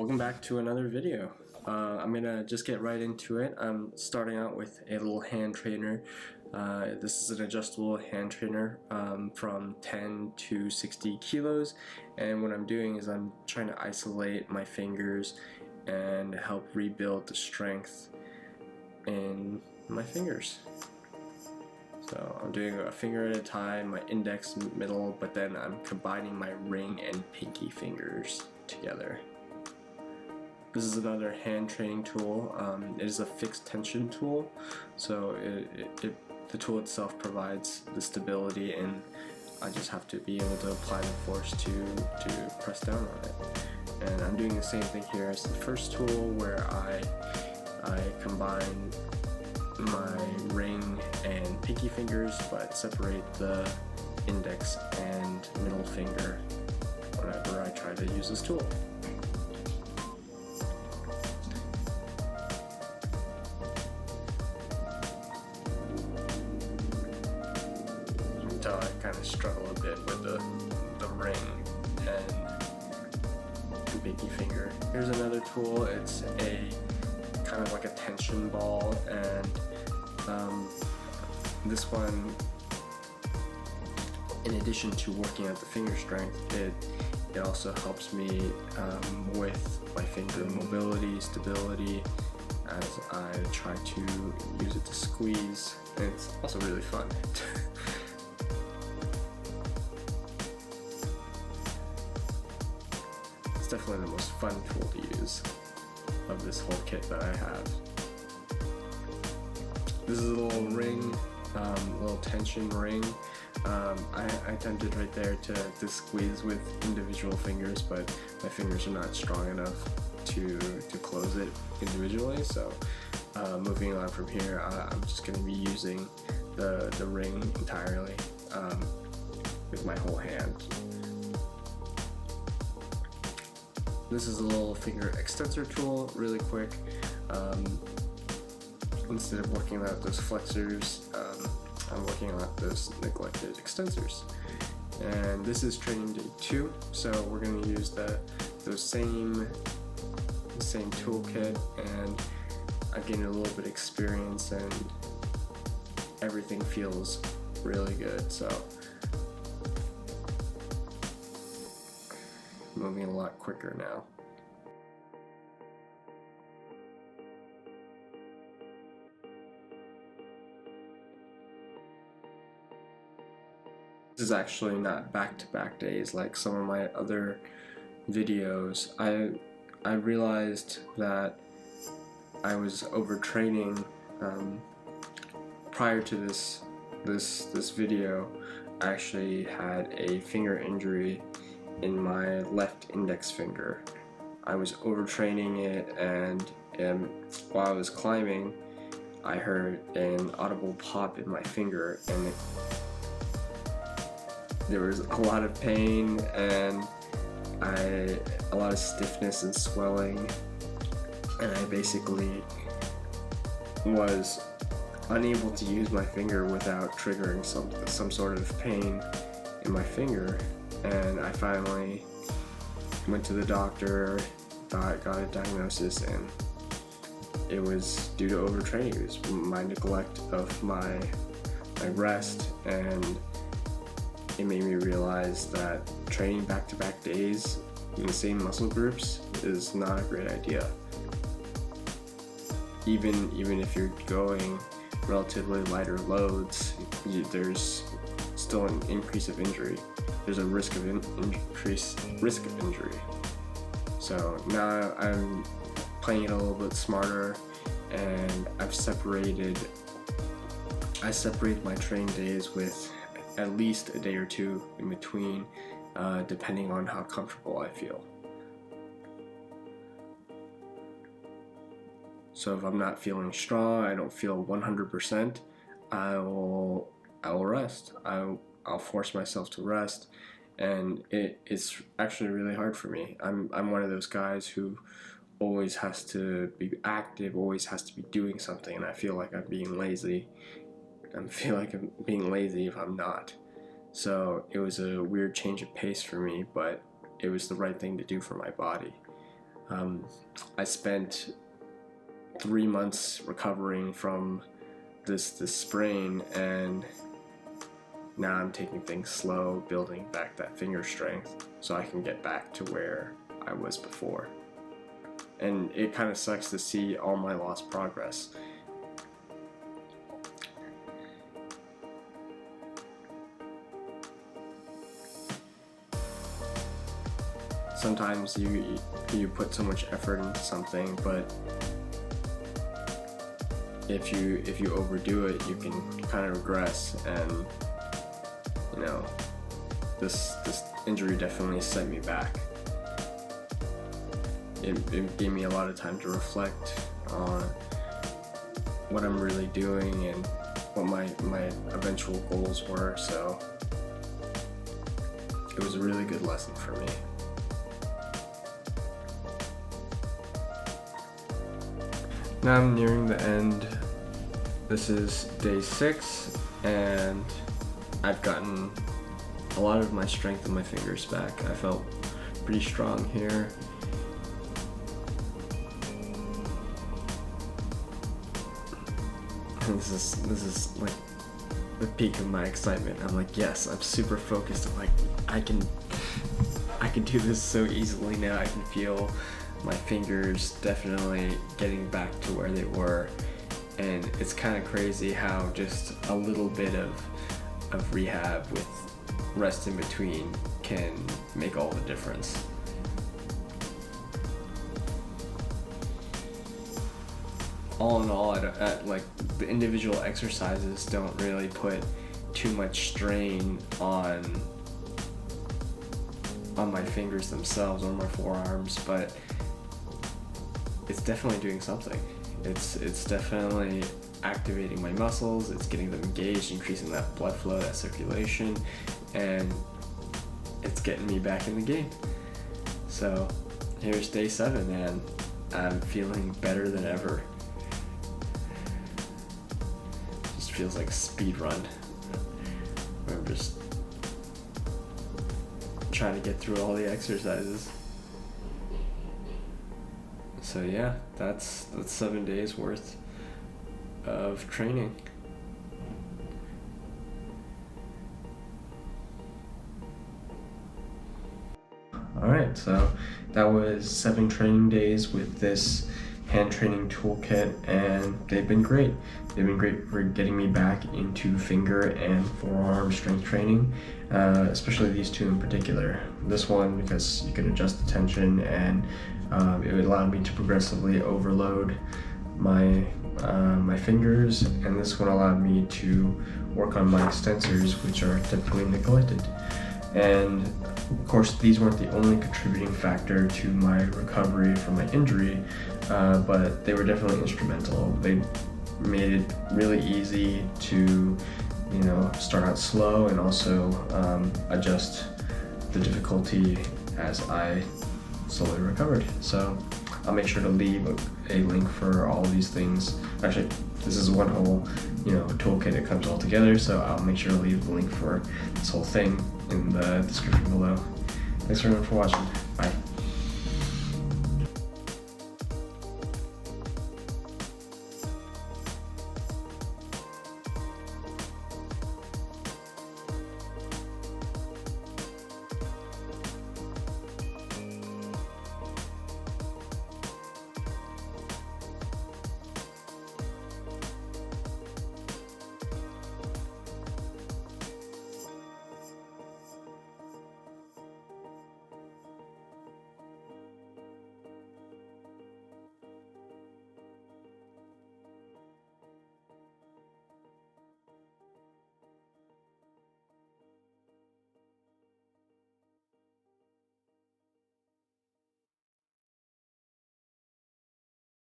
Welcome back to another video. I'm gonna just get right into it. I'm starting out with a little hand trainer. This is an adjustable hand trainer from 10 to 60 kilos, and what I'm doing is I'm trying to isolate my fingers and help rebuild the strength in my fingers. So I'm doing a finger at a time, my index, middle, but then I'm combining my ring and pinky fingers together. This is another hand training tool. It is a fixed tension tool, so the tool itself provides the stability, and I just have to be able to apply the force to press down on it. And I'm doing the same thing here as the first tool, where I combine my ring and pinky fingers, but separate the index and middle finger whenever I try to use this tool. I kind of struggle a bit with the ring and the pinky finger. Here's another tool. It's a kind of like a tension ball, and this one, in addition to working out the finger strength, it also helps me with my finger mobility, stability, as I try to use it to squeeze, and it's also really fun. It's definitely the most fun tool to use of this whole kit that I have. This is a little ring, little tension ring. I attempted right there to squeeze with individual fingers, but my fingers are not strong enough to close it individually. So moving on from here, I'm just going to be using the ring entirely with my whole hand. This is a little finger extensor tool, really quick. Instead of working out those flexors, I'm working out those neglected extensors. And this is training day 2, so we're going to use the same toolkit, and I've gained a little bit of experience, and everything feels really good. So moving a lot quicker now. This is actually not back-to-back days like some of my other videos. I realized that I was overtraining prior to this video. I actually had a finger injury in my left index finger. I was overtraining it, and while I was climbing, I heard an audible pop in my finger, and there was a lot of pain and a lot of stiffness and swelling, and I basically was unable to use my finger without triggering some sort of pain in my finger. And I finally went to the doctor, got a diagnosis, and it was due to overtraining. It was my neglect of my rest, and it made me realize that training back-to-back days in the same muscle groups is not a great idea. Even if you're going relatively lighter loads, there's still an increase of injury. There's a risk of injury. So now I'm playing it a little bit smarter, and I separate my training days with at least a day or two in between, depending on how comfortable I feel. So if I'm not feeling strong, I don't feel 100%, I will rest. I'll force myself to rest, and it's actually really hard for me. I'm one of those guys who always has to be active, always has to be doing something, and I feel like I'm being lazy. If I'm not. So it was a weird change of pace for me, but it was the right thing to do for my body. I spent 3 months recovering from this sprain, and now I'm taking things slow, building back that finger strength so I can get back to where I was before. And it kind of sucks to see all my lost progress. Sometimes you put so much effort into something, but if you overdo it, you can kind of regress. And you know, this injury definitely set me back. It gave me a lot of time to reflect on what I'm really doing and what my eventual goals were. So it was a really good lesson for me. Now I'm nearing the end. This is day 6, and I've gotten a lot of my strength in my fingers back. I felt pretty strong here. And this is like the peak of my excitement. I'm like, yes, I'm super focused. I'm like, I can do this so easily now. I can feel my fingers definitely getting back to where they were. And it's kind of crazy how just a little bit of rehab with rest in between can make all the difference. All in all, like the individual exercises don't really put too much strain on my fingers themselves or my forearms, but it's definitely doing something. It's definitely activating my muscles, it's getting them engaged, increasing that blood flow, that circulation, and it's getting me back in the game. So here's day 7, and I'm feeling better than ever. Just feels like a speed run. I'm just trying to get through all the exercises. So yeah, that's 7 days worth of training. Alright, so that was 7 training days with this hand training toolkit, and they've been great. They've been great for getting me back into finger and forearm strength training, especially these 2 in particular. This one because you can adjust the tension, and it would allow me to progressively overload my fingers, and this one allowed me to work on my extensors, which are typically neglected. And of course, these weren't the only contributing factor to my recovery from my injury, but they were definitely instrumental. They made it really easy to, start out slow and also adjust the difficulty as I slowly recovered. So I'll make sure to leave a link for all of these things. Actually, this is one whole, toolkit. It comes all together, so I'll make sure to leave the link for this whole thing in the description below. Thanks everyone for watching.